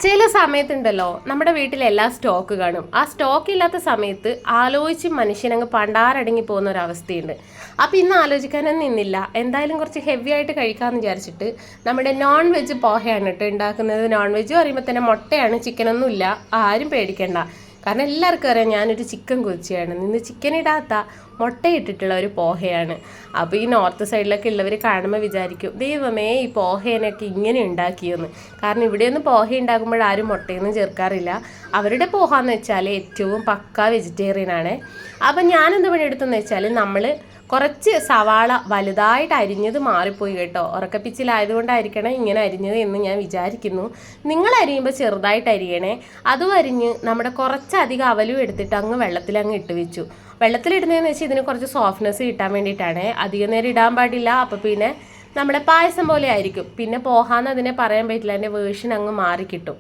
ചില സമയത്തുണ്ടല്ലോ നമ്മുടെ വീട്ടിൽ എല്ലാ സ്റ്റോക്ക് കാണും. ആ സ്റ്റോക്ക് ഇല്ലാത്ത സമയത്ത് ആലോചിച്ച് മനുഷ്യനങ്ങ് പണ്ടാരടങ്ങി പോകുന്ന ഒരവസ്ഥയുണ്ട്. അപ്പോൾ ഇന്ന് ആലോചിക്കാനൊന്നും നിന്നില്ല, എന്തായാലും കുറച്ച് ഹെവി ആയിട്ട് കഴിക്കാമെന്ന് വിചാരിച്ചിട്ട് നമ്മുടെ നോൺ വെജ് പോഹയാണ് കേട്ടോ ഉണ്ടാക്കുന്നത്. നോൺ വെജ് പറയുമ്പോൾ തന്നെ മുട്ടയാണ്, ചിക്കനൊന്നും ഇല്ല, ആരും പേടിക്കേണ്ട. കാരണം എല്ലാവർക്കും അറിയാം ഞാനൊരു ചിക്കൻ കൊച്ചിയാണ്. ഇന്ന് ചിക്കൻ ഇടാത്ത മുട്ടയിട്ടിട്ടുള്ള ഒരു പോഹയാണ്. അപ്പോൾ ഈ നോർത്ത് സൈഡിലൊക്കെ ഉള്ളവർ കാണുമ്പോൾ വിചാരിക്കും, ദൈവമേ ഈ പോഹേനൊക്കെ ഇങ്ങനെ ഉണ്ടാക്കിയെന്ന്. കാരണം ഇവിടെയൊന്നും പോഹ ഉണ്ടാക്കുമ്പോൾ ആരും മുട്ടയൊന്നും ചേർക്കാറില്ല. അവരുടെ പോഹ എന്ന് വെച്ചാൽ ഏറ്റവും പക്ക വെജിറ്റേറിയൻ ആണ്. അപ്പം ഞാനെന്ത് പണിയെടുത്തെന്ന് വെച്ചാൽ നമ്മൾ കുറച്ച് സവാള വലുതായിട്ട് അരിഞ്ഞത് മാറിപ്പോയി കേട്ടോ. ഉറക്കപ്പിച്ചിലായതുകൊണ്ടായിരിക്കണം ഇങ്ങനെ അരിഞ്ഞത് എന്ന് ഞാൻ വിചാരിക്കുന്നു. നിങ്ങൾ അരിയുമ്പോൾ ചെറുതായിട്ട് അരിയണേ. അതും അരിഞ്ഞ് നമ്മുടെ കുറച്ചധികം അവലും എടുത്തിട്ട് അങ്ങ് വെള്ളത്തിലങ്ങ് ഇട്ട് വെച്ചു. വെള്ളത്തിലിടുന്നതെന്ന് വെച്ചാൽ ഇതിന് കുറച്ച് സോഫ്റ്റ്നെസ് കിട്ടാൻ വേണ്ടിയിട്ടാണ്. അധികം നേരം ഇടാൻ പാടില്ല, അപ്പോൾ പിന്നെ നമ്മുടെ പായസം പോലെ ആയിരിക്കും. പിന്നെ പോഹാന്ന് അതിനെ പറയാൻ പറ്റില്ല, അതിൻ്റെ വേർഷൻ അങ്ങ് മാറിക്കിട്ടും.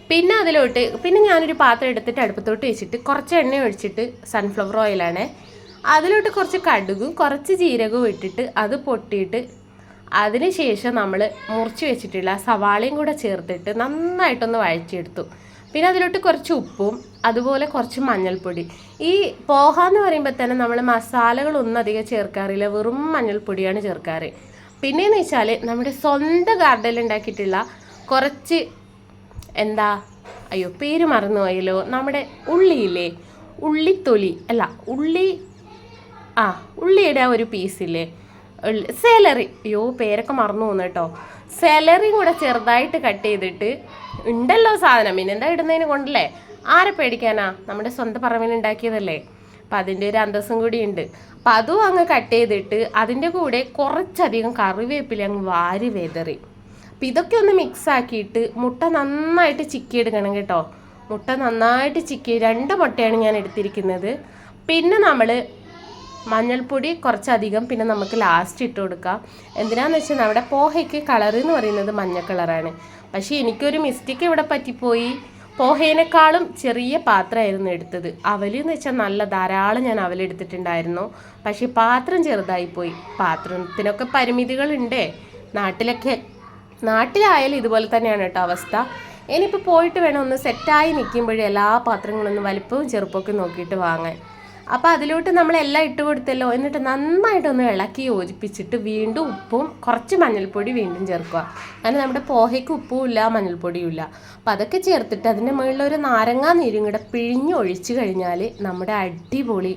പിന്നെ അതിലോട്ട് ഞാനൊരു പാത്രം എടുത്തിട്ട് അടുപ്പത്തോട്ട് വെച്ചിട്ട് കുറച്ച് എണ്ണ ഒഴിച്ചിട്ട് സൺഫ്ലവർ ഓയിലാണ്, അതിലോട്ട് കുറച്ച് കടുകും കുറച്ച് ജീരകവും ഇട്ടിട്ട് അത് പൊട്ടിയിട്ട് അതിന് ശേഷം നമ്മൾ മുറിച്ച് വെച്ചിട്ടുള്ള സവാളയും കൂടെ ചേർത്തിട്ട് നന്നായിട്ടൊന്ന് വഴറ്റിയെടുത്തു. പിന്നെ അതിലോട്ട് കുറച്ച് ഉപ്പും അതുപോലെ കുറച്ച് മഞ്ഞൾപ്പൊടി. ഈ പോഹ എന്ന് പറയുമ്പോൾ തന്നെ നമ്മൾ മസാലകളൊന്നും അധികം ചേർക്കാറില്ല, വെറും മഞ്ഞൾപ്പൊടിയാണ് ചേർക്കാറ്. പിന്നെയെന്ന് വെച്ചാൽ നമ്മുടെ സ്വന്തം ഗാർഡനിൽ ഉണ്ടാക്കിയിട്ടുള്ള കുറച്ച് പേര് മറന്നുപോയല്ലോ, നമ്മുടെ ഉള്ളിയില്ലേ, ഉള്ളിത്തൊലി അല്ല ഉള്ളിയുടെ ഒരു പീസില്ലേ, സെലറി, പേരൊക്കെ മറന്നു പോകുന്നു കേട്ടോ. സെലറിയും കൂടെ ചെറുതായിട്ട് കട്ട് ചെയ്തിട്ട് ഉണ്ടല്ലോ സാധനം, പിന്നെന്താ ഇടുന്നതിന് കൊണ്ടല്ലേ, ആരെ പേടിക്കാനാ, നമ്മുടെ സ്വന്തം പറമ്പിൽ ഉണ്ടാക്കിയതല്ലേ. അപ്പം അതിൻ്റെ ഒരു അന്തസ്സും കൂടി ഉണ്ട്. അപ്പം അതും അങ്ങ് കട്ട് ചെയ്തിട്ട് അതിൻ്റെ കൂടെ കുറച്ചധികം കറിവേപ്പില അങ്ങ് വാരി വെതറി. അപ്പം ഇതൊക്കെ ഒന്ന് മിക്സ് ആക്കിയിട്ട് മുട്ട നന്നായിട്ട് ചിക്കിയെടുക്കണം കേട്ടോ. മുട്ട നന്നായിട്ട് ചിക്കി, 2 മുട്ടയാണ് ഞാൻ എടുത്തിരിക്കുന്നത്. പിന്നെ നമ്മൾ മഞ്ഞൾപ്പൊടി കുറച്ചധികം പിന്നെ നമുക്ക് ലാസ്റ്റ് ഇട്ട് കൊടുക്കാം. എന്തിനാന്ന് വെച്ചാൽ നമ്മുടെ പോഹയ്ക്ക് കളർ എന്ന് പറയുന്നത് മഞ്ഞ കളറാണ്. പക്ഷേ എനിക്കൊരു മിസ്റ്റേക്ക് ഇവിടെ പറ്റിപ്പോയി. പോഹേനേക്കാളും ചെറിയ പാത്രമായിരുന്നു എടുത്തത്. അവലെന്ന് വെച്ചാൽ നല്ല ധാരാളം ഞാൻ അവലെടുത്തിട്ടുണ്ടായിരുന്നു. പക്ഷേ പാത്രം ചെറുതായിപ്പോയി. പാത്രത്തിനൊക്കെ പരിമിതികളുണ്ടേ. നാട്ടിലായാലും ഇതുപോലെ തന്നെയാണ് കേട്ടോ അവസ്ഥ. ഇനിയിപ്പോൾ പോയിട്ട് വേണം ഒന്ന് സെറ്റായി നിൽക്കുമ്പോഴേ എല്ലാ പാത്രങ്ങളൊന്നും വലിപ്പവും ചെറുപ്പമൊക്കെ നോക്കിയിട്ട് വാങ്ങാൻ. അപ്പോൾ അതിലോട്ട് നമ്മളെല്ലാം ഇട്ട് കൊടുത്തല്ലോ, എന്നിട്ട് നന്നായിട്ടൊന്ന് ഇളക്കി യോജിപ്പിച്ചിട്ട് വീണ്ടും ഉപ്പും കുറച്ച് മഞ്ഞൾപ്പൊടി വീണ്ടും ചേർക്കുക. കാരണം നമ്മുടെ പോഹയ്ക്ക് ഉപ്പും ഇല്ല മഞ്ഞൾപ്പൊടിയും ഇല്ല. അപ്പോൾ അതൊക്കെ ചേർത്തിട്ട് അതിൻ്റെ മുകളിലൊരു നാരങ്ങാ നീരും കൂടെ പിഴിഞ്ഞൊഴിച്ച് കഴിഞ്ഞാൽ നമ്മുടെ അടിപൊളി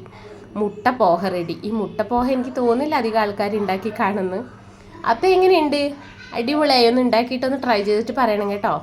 മുട്ട പോഹ റെഡി. ഈ മുട്ട പോഹ എനിക്ക് തോന്നില്ല അധികം ആൾക്കാർ ഉണ്ടാക്കി കാണുന്നു. അപ്പോൾ എങ്ങനെയുണ്ട്, അടിപൊളിയായി? ഒന്ന് ഉണ്ടാക്കിയിട്ടൊന്ന് ട്രൈ ചെയ്തിട്ട് പറയണം കേട്ടോ.